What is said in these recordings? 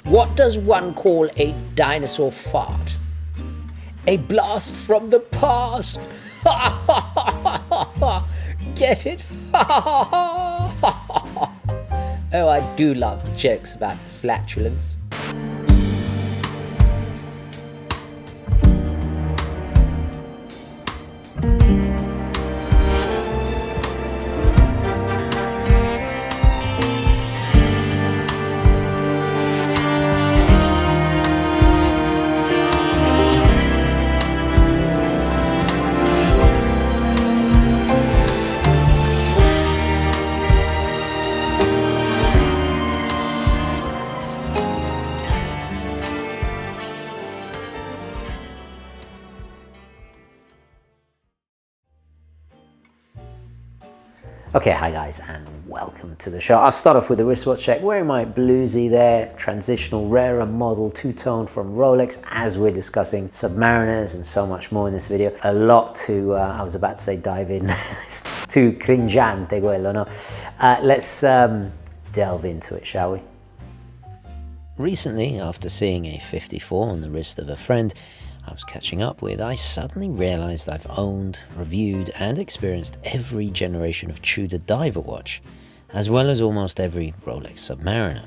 What does one call a dinosaur fart? A blast from the past. Get it? Oh, I do love jokes about flatulence. Okay, hi guys, and welcome to the show. I'll start off with a wristwatch check. Wearing my bluesy there, transitional rarer model two-tone from Rolex, as we're discussing Submariners and so much more in this video. A lot to, I was about to say dive in, too cringiante quello, no? Let's delve into it, shall we? Recently, after seeing a 54 on the wrist of a friend I was catching up with, I suddenly realized I've owned, reviewed and experienced every generation of Tudor diver watch, as well as almost every Rolex Submariner.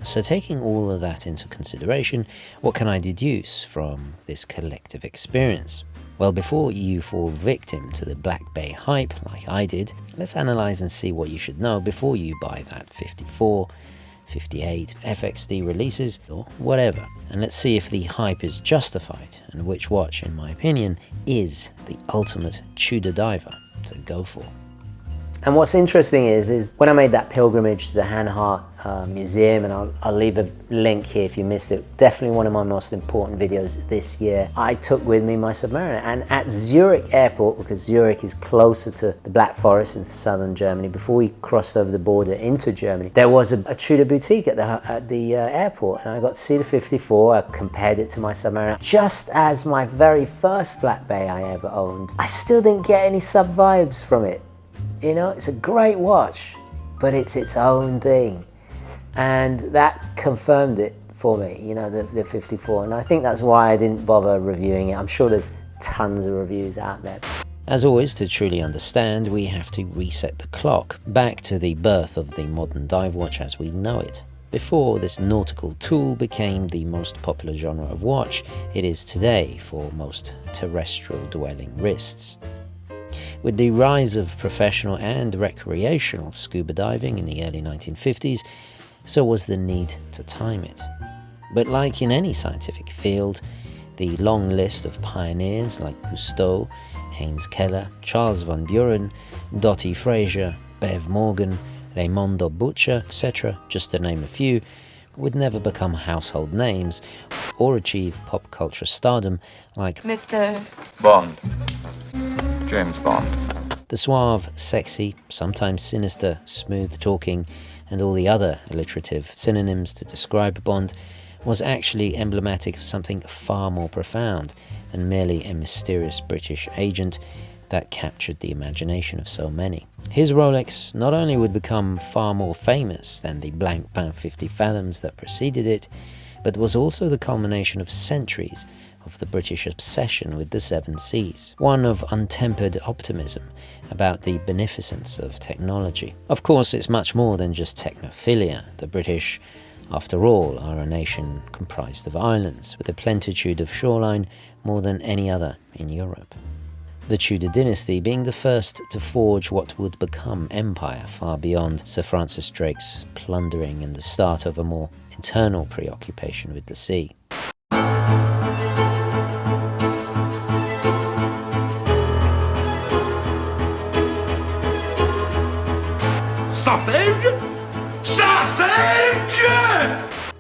So taking all of that into consideration, what can I deduce from this collective experience? Well, before you fall victim to the Black Bay hype like I did, let's analyze and see what you should know before you buy that 54, 58, FXD releases, or whatever. And let's see if the hype is justified and which watch, in my opinion, is the ultimate Tudor diver to go for. And what's interesting is when I made that pilgrimage to the Hanhart Museum, and I'll leave a link here if you missed it, definitely one of my most important videos this year, I took with me my Submariner. And at Zurich airport, because Zurich is closer to the Black Forest in southern Germany, before we crossed over the border into Germany, there was a Tudor boutique at the airport, and I got to see the 54. I compared it to my Submariner. Just as my very first Black Bay I ever owned, I still didn't get any sub vibes from it. You know, it's a great watch, but it's its own thing. And that confirmed it for me, you know, the 54. And I think that's why I didn't bother reviewing it. I'm sure there's tons of reviews out there. As always, to truly understand, we have to reset the clock back to the birth of the modern dive watch as we know it. Before this nautical tool became the most popular genre of watch it is today for most terrestrial dwelling wrists. With the rise of professional and recreational scuba diving in the early 1950s, so was the need to time it. But like in any scientific field, the long list of pioneers like Cousteau, Heinz Keller, Charles von Buren, Dottie Fraser, Bev Morgan, Raimondo Butcher, etc., just to name a few, would never become household names or achieve pop culture stardom like Mr. Bond. James Bond. The suave, sexy, sometimes sinister, smooth-talking, and all the other alliterative synonyms to describe Bond was actually emblematic of something far more profound than merely a mysterious British agent that captured the imagination of so many. His Rolex not only would become far more famous than the blank pan 50 fathoms that preceded it, but was also the culmination of centuries of the British obsession with the seven seas, one of untempered optimism about the beneficence of technology. Of course, it's much more than just technophilia. The British, after all, are a nation comprised of islands, with a plenitude of shoreline more than any other in Europe. The Tudor dynasty being the first to forge what would become empire far beyond Sir Francis Drake's plundering and the start of a more internal preoccupation with the sea. Sausage! Sausage!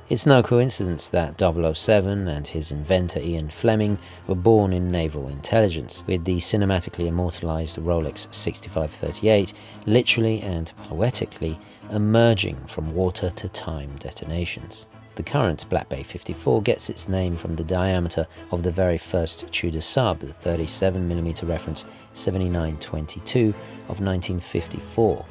It's no coincidence that 007 and his inventor Ian Fleming were born in naval intelligence, with the cinematically immortalized Rolex 6538 literally and poetically emerging from water to time detonations. The current Black Bay 54 gets its name from the diameter of the very first Tudor sub, the 37mm reference 7922 of 1954.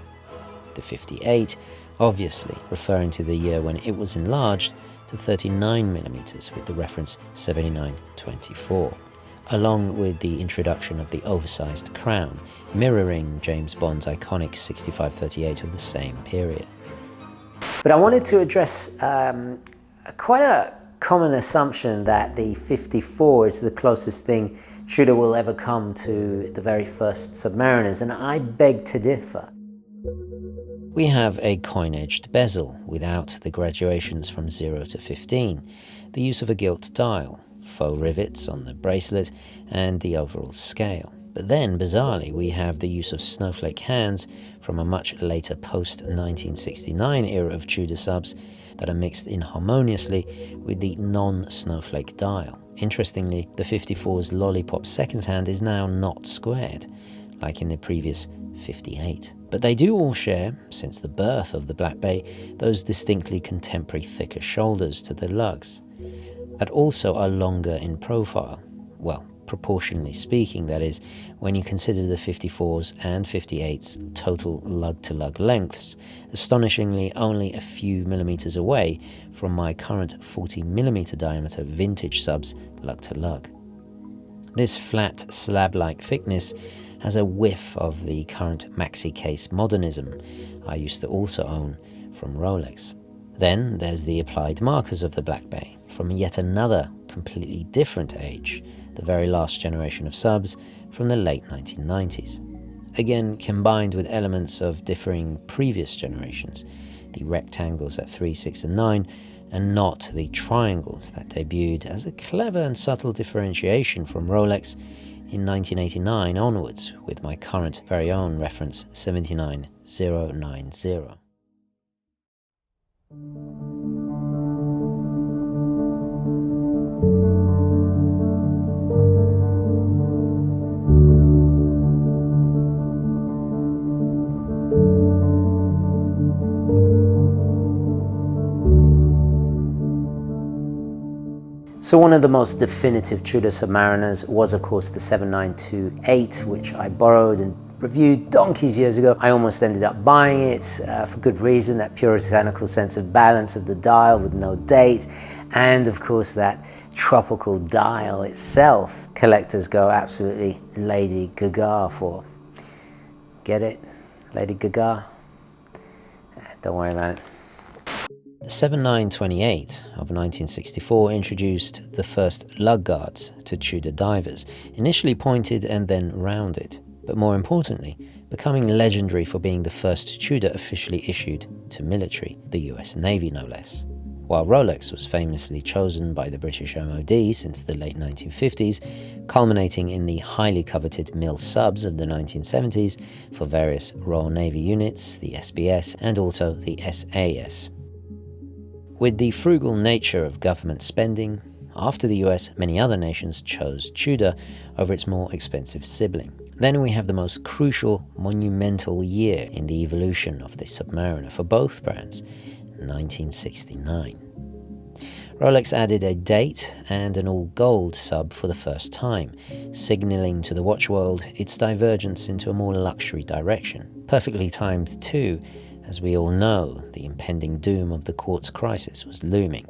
The 58, obviously referring to the year when it was enlarged, to 39mm with the reference 7924, along with the introduction of the oversized crown, mirroring James Bond's iconic 6538 of the same period. But I wanted to address quite a common assumption that the 54 is the closest thing Tudor will ever come to the very first Submariners, and I beg to differ. We have a coin-edged bezel without the graduations from 0 to 15, the use of a gilt dial, faux rivets on the bracelet, and the overall scale. But then, bizarrely, we have the use of snowflake hands from a much later post-1969 era of Tudor subs that are mixed inharmoniously with the non-snowflake dial. Interestingly, the 54's lollipop seconds hand is now not squared, like in the previous 58. But they do all share, since the birth of the Black Bay, those distinctly contemporary thicker shoulders to the lugs, that also are longer in profile. Well, proportionally speaking, that is, when you consider the 54's and 58's total lug-to-lug lengths, astonishingly only a few millimeters away from my current 40mm diameter vintage sub's lug-to-lug. This flat slab-like thickness has a whiff of the current maxi case modernism I used to also own from Rolex. Then there's the applied markers of the Black Bay, from yet another completely different age, the very last generation of subs from the late 1990s. Again, combined with elements of differing previous generations, the rectangles at 3, 6 and 9, and not the triangles that debuted as a clever and subtle differentiation from Rolex in 1989 onwards, with my current very own reference 79090. So one of the most definitive Tudor Submariners was of course the 7928, which I borrowed and reviewed donkeys years ago. I almost ended up buying it for good reason, that puritanical sense of balance of the dial with no date, and of course that tropical dial itself. Collectors go absolutely Lady Gaga for. Get it? Lady Gaga? Don't worry about it. The 7928 of 1964 introduced the first lug guards to Tudor divers, initially pointed and then rounded, but more importantly, becoming legendary for being the first Tudor officially issued to military, the US Navy no less. While Rolex was famously chosen by the British MOD since the late 1950s, culminating in the highly coveted Mill subs of the 1970s for various Royal Navy units, the SBS and also the SAS. With the frugal nature of government spending, after the US, many other nations chose Tudor over its more expensive sibling. Then we have the most crucial, monumental year in the evolution of the Submariner for both brands, 1969. Rolex added a date and an all-gold sub for the first time, signalling to the watch world its divergence into a more luxury direction. Perfectly timed too, as we all know, the impending doom of the quartz crisis was looming.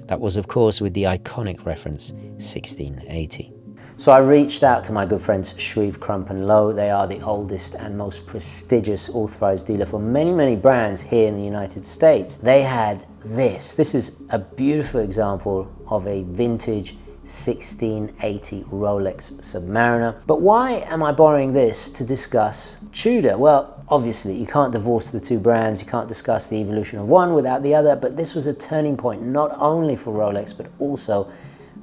That was, of course, with the iconic reference 1680. So I reached out to my good friends Shreve, Crump and Lowe. They are the oldest and most prestigious authorized dealer for many, many brands here in the United States. They had this. This is a beautiful example of a vintage 1680 Rolex Submariner. But why am I borrowing this to discuss Tudor? Well, obviously you can't divorce the two brands, you can't discuss the evolution of one without the other, but this was a turning point not only for Rolex but also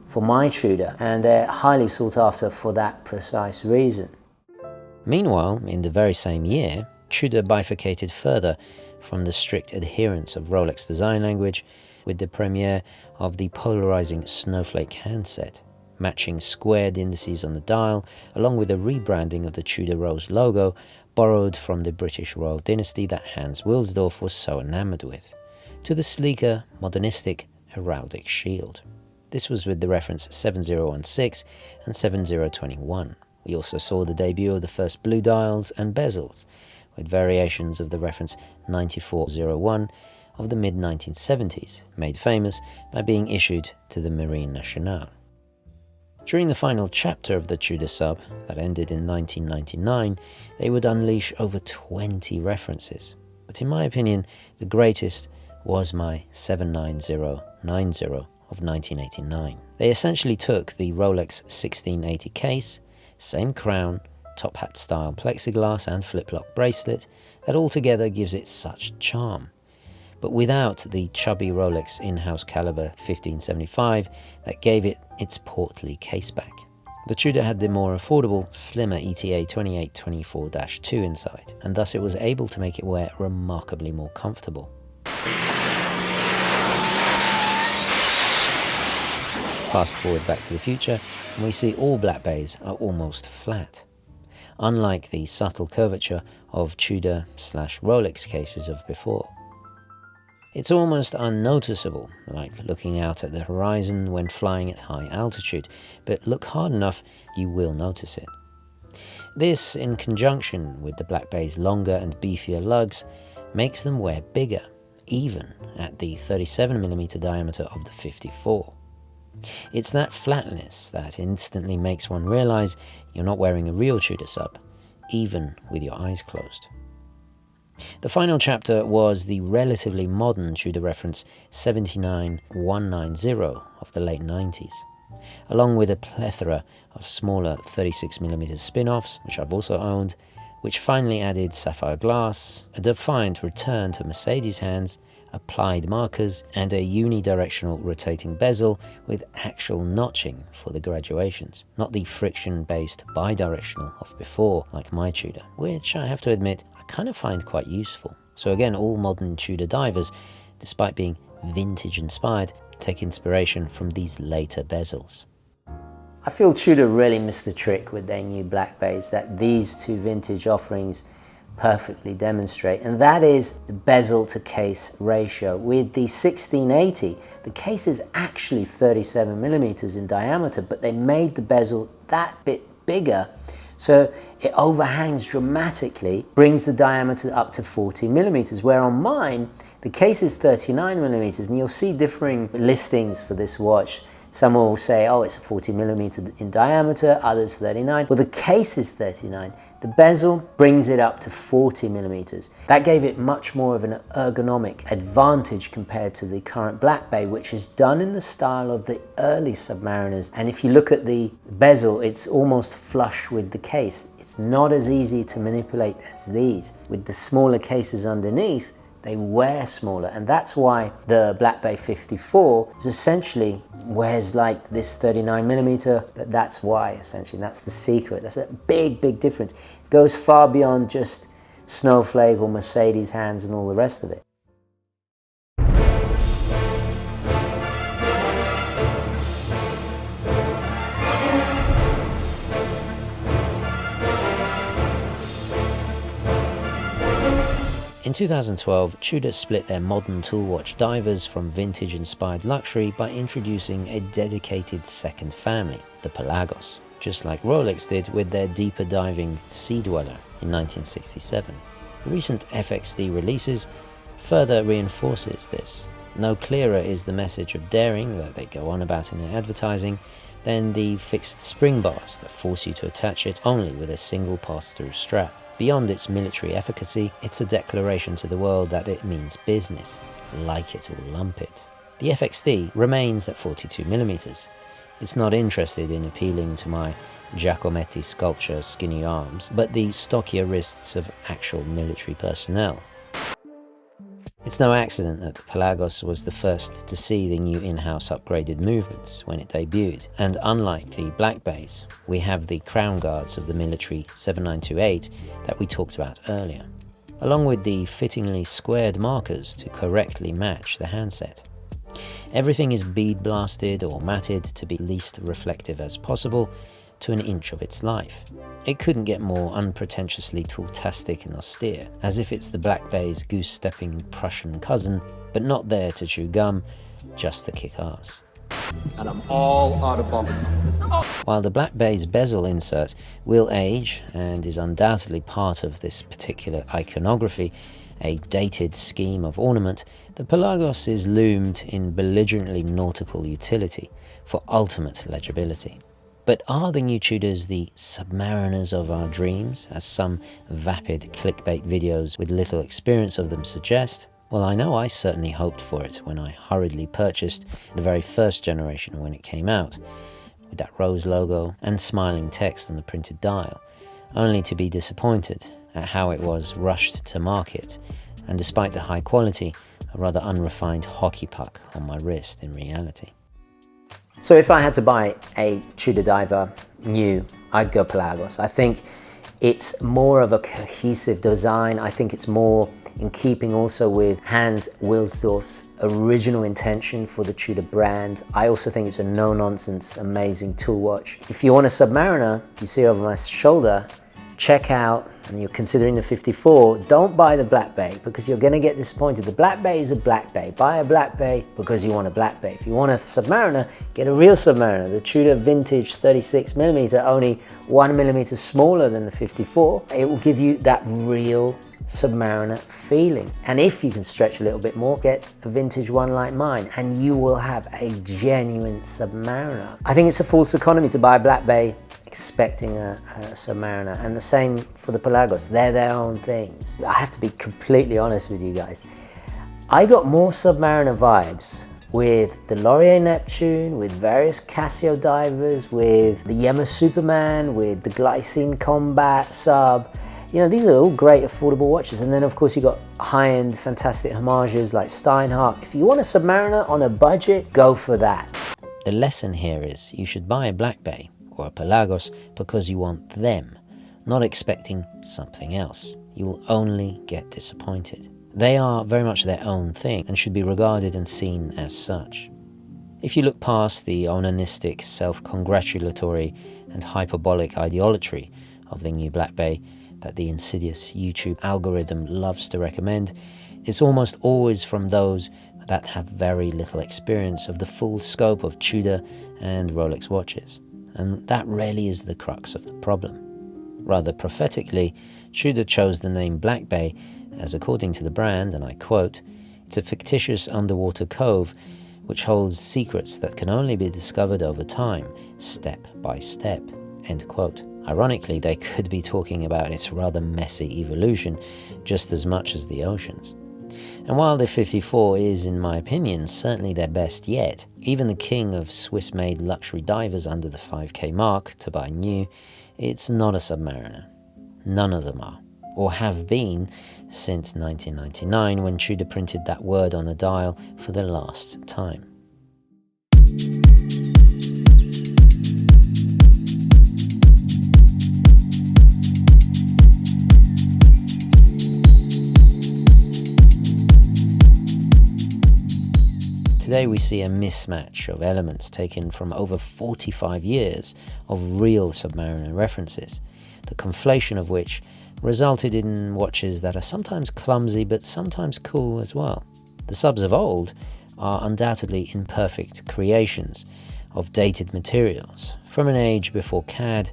for my Tudor, and they're highly sought after for that precise reason. Meanwhile, in the very same year, Tudor bifurcated further from the strict adherence of Rolex design language with the premiere of the polarizing snowflake handset, matching squared indices on the dial, along with a rebranding of the Tudor Rose logo, borrowed from the British royal dynasty that Hans Wilsdorf was so enamored with, to the sleeker, modernistic, heraldic shield. This was with the reference 7016 and 7021. We also saw the debut of the first blue dials and bezels, with variations of the reference 9401, of the mid-1970s, made famous by being issued to the Marine Nationale. During the final chapter of the Tudor Sub, that ended in 1999, they would unleash over 20 references. But in my opinion, the greatest was my 79090 of 1989. They essentially took the Rolex 1680 case, same crown, top hat style plexiglass and flip-lock bracelet that altogether gives it such charm, but without the chubby Rolex in-house caliber 1575 that gave it its portly caseback. The Tudor had the more affordable, slimmer ETA 2824-2 inside, and thus it was able to make it wear remarkably more comfortable. Fast forward back to the future, and we see all Black Bays are almost flat, unlike the subtle curvature of Tudor/Rolex cases of before. It's almost unnoticeable, like looking out at the horizon when flying at high altitude, but look hard enough, you will notice it. This, in conjunction with the Black Bay's longer and beefier lugs, makes them wear bigger, even at the 37mm diameter of the 54. It's that flatness that instantly makes one realize you're not wearing a real Tudor Sub, even with your eyes closed. The final chapter was the relatively modern Tudor reference 79190 of the late 90s, along with a plethora of smaller 36mm spin-offs, which I've also owned, which finally added sapphire glass, a defiant return to Mercedes hands, applied markers, and a unidirectional rotating bezel with actual notching for the graduations, not the friction-based bidirectional of before like my Tudor, which I have to admit I kind of find quite useful. So again, all modern Tudor divers, despite being vintage inspired, take inspiration from these later bezels. I feel Tudor really missed the trick with their new Black Bays that these two vintage offerings perfectly demonstrate, and that is the bezel to case ratio. With the 1680, the case is actually 37mm in diameter, but they made the bezel that bit bigger, so it overhangs dramatically, brings the diameter up to 40mm, where on mine, the case is 39mm, and you'll see differing listings for this watch. Some will say, oh, it's 40mm in diameter, others 39. Well, the case is 39. The bezel brings it up to 40mm. That gave it much more of an ergonomic advantage compared to the current Black Bay, which is done in the style of the early Submariners. And if you look at the bezel, it's almost flush with the case. It's not as easy to manipulate as these. With the smaller cases underneath, they wear smaller, and that's why the Black Bay 54 is essentially wears like this 39mm, but that's why, essentially, that's the secret. That's a big, big difference. It goes far beyond just Snowflake or Mercedes hands and all the rest of it. In 2012, Tudor split their modern tool watch divers from vintage-inspired luxury by introducing a dedicated second family, the Pelagos, just like Rolex did with their deeper diving Sea Dweller in 1967. The recent FXD releases further reinforces this. No clearer is the message of daring that they go on about in their advertising than the fixed spring bars that force you to attach it only with a single pass-through strap. Beyond its military efficacy, it's a declaration to the world that it means business, like it or lump it. The FXD remains at 42mm. It's not interested in appealing to my Giacometti sculpture skinny arms, but the stockier wrists of actual military personnel. It's no accident that the Pelagos was the first to see the new in-house upgraded movements when it debuted, and unlike the Black Bays, we have the crown guards of the military 7928 that we talked about earlier, along with the fittingly squared markers to correctly match the handset. Everything is bead blasted or matted to be least reflective as possible to an inch of its life. It couldn't get more unpretentiously tooltastic and austere, as if it's the Black Bay's goose-stepping Prussian cousin, but not there to chew gum, just to kick ass. And I'm all out of bubble. While the Black Bay's bezel insert will age and is undoubtedly part of this particular iconography, a dated scheme of ornament, the Pelagos is loomed in belligerently nautical utility for ultimate legibility. But are the new Tudors the submariners of our dreams, as some vapid clickbait videos with little experience of them suggest? Well, I know I certainly hoped for it when I hurriedly purchased the very first generation when it came out, with that rose logo and smiling text on the printed dial, only to be disappointed at how it was rushed to market, and despite the high quality, a rather unrefined hockey puck on my wrist in reality. So if I had to buy a Tudor diver new, I'd go Pelagos. I think it's more of a cohesive design. I think it's more in keeping also with Hans Wilsdorf's original intention for the Tudor brand. I also think it's a no-nonsense, amazing tool watch. If you want a Submariner, you see over my shoulder, check out, and you're considering the 54, don't buy the Black Bay because you're going to get disappointed. The Black Bay is a Black Bay. Buy a Black Bay because you want a Black Bay. If you want a Submariner, get a real Submariner. The Tudor vintage 36mm, only 1mm smaller than the 54. It will give you that real Submariner feeling. And if you can stretch a little bit more, get a vintage one like mine and you will have a genuine Submariner. I think it's a false economy to buy a Black Bay expecting a Submariner, and the same for the Pelagos. They're their own things. I have to be completely honest with you guys. I got more Submariner vibes with the Laurier Neptune, with various Casio divers, with the Yema Superman, with the Glycine Combat Sub. You know, these are all great affordable watches. And then of course you got high-end fantastic homages like Steinhardt. If you want a Submariner on a budget, go for that. The lesson here is you should buy a Black Bay or a Pelagos because you want them, not expecting something else. You will only get disappointed. They are very much their own thing and should be regarded and seen as such. If you look past the onanistic, self-congratulatory and hyperbolic ideolatry of the new Black Bay that the insidious YouTube algorithm loves to recommend, it's almost always from those that have very little experience of the full scope of Tudor and Rolex watches. And that really is the crux of the problem. Rather prophetically, Tudor chose the name Black Bay as, according to the brand, and I quote, "It's a fictitious underwater cove which holds secrets that can only be discovered over time, step by step," end quote. Ironically, they could be talking about its rather messy evolution just as much as the oceans. And while the 54 is, in my opinion, certainly their best yet, even the king of Swiss-made luxury divers under the 5K mark to buy new, it's not a Submariner. None of them are, or have been since 1999 when Tudor printed that word on a dial for the last time. Today we see a mismatch of elements taken from over 45 years of real Submariner references, the conflation of which resulted in watches that are sometimes clumsy but sometimes cool as well. The subs of old are undoubtedly imperfect creations of dated materials from an age before CAD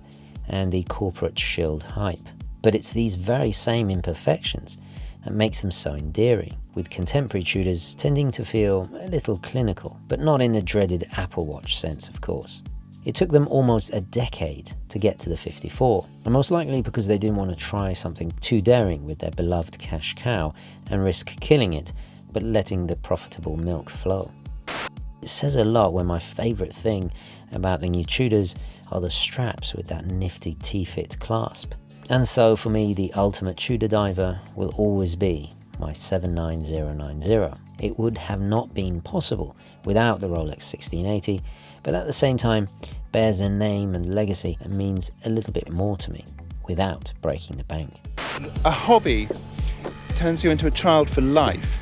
and the corporate shilled hype. But it's these very same imperfections that makes them so endearing, with contemporary Tudors tending to feel a little clinical, but not in the dreaded Apple Watch sense, of course. It took them almost a decade to get to the 54, and most likely because they didn't want to try something too daring with their beloved cash cow and risk killing it, but letting the profitable milk flow. It says a lot when my favourite thing about the new Tudors are the straps with that nifty T-fit clasp. And so for me, the ultimate Tudor diver will always be my 79090. It would have not been possible without the Rolex 1680, but at the same time bears a name and legacy and means a little bit more to me without breaking the bank. A hobby turns you into a child for life.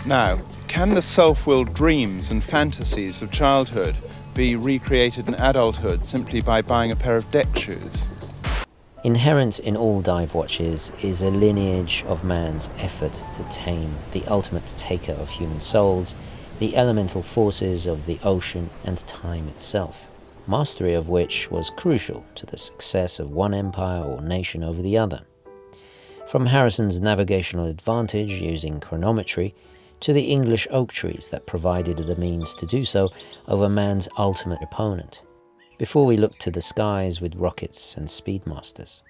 Now, can the self-willed dreams and fantasies of childhood be recreated in adulthood simply by buying a pair of deck shoes? Inherent in all dive watches is a lineage of man's effort to tame the ultimate taker of human souls, the elemental forces of the ocean and time itself, mastery of which was crucial to the success of one empire or nation over the other. From Harrison's navigational advantage using chronometry, to the English oak trees that provided the means to do so over man's ultimate opponent, before we look to the skies with rockets and speedmasters.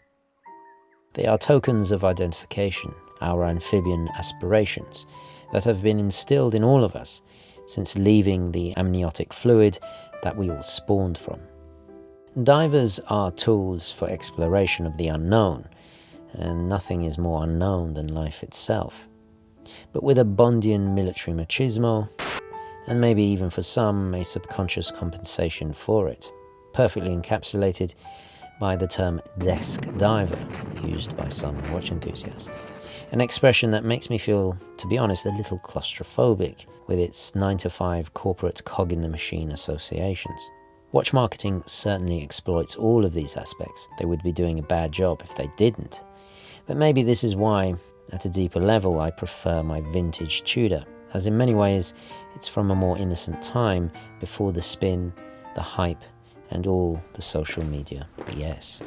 They are tokens of identification, our amphibian aspirations, that have been instilled in all of us since leaving the amniotic fluid that we all spawned from. Divers are tools for exploration of the unknown, and nothing is more unknown than life itself. But with a Bondian military machismo, and maybe even for some a subconscious compensation for it, perfectly encapsulated by the term desk diver, used by some watch enthusiasts. An expression that makes me feel, to be honest, a little claustrophobic with its 9-to-5 corporate cog in the machine associations. Watch marketing certainly exploits all of these aspects. They would be doing a bad job if they didn't. But maybe this is why, at a deeper level, I prefer my vintage Tudor, as in many ways it's from a more innocent time before the spin, the hype, and all the social media BS.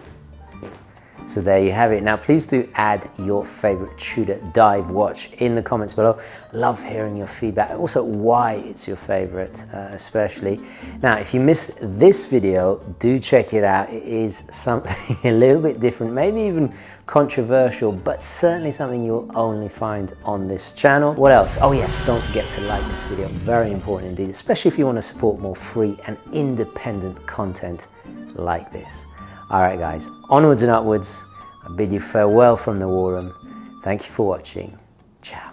So there you have it. Now please do add your favorite Tudor dive watch in the comments below. Love hearing your feedback, also why it's your favorite especially. Now if you missed this video, do check it out. It is something a little bit different, maybe even controversial, but certainly something you'll only find on this channel. What else? Oh yeah, don't forget to like this video, very important indeed, especially if you want to support more free and independent content like this. Alright guys, onwards and upwards. I bid you farewell from the war room. Thank you for watching. Ciao.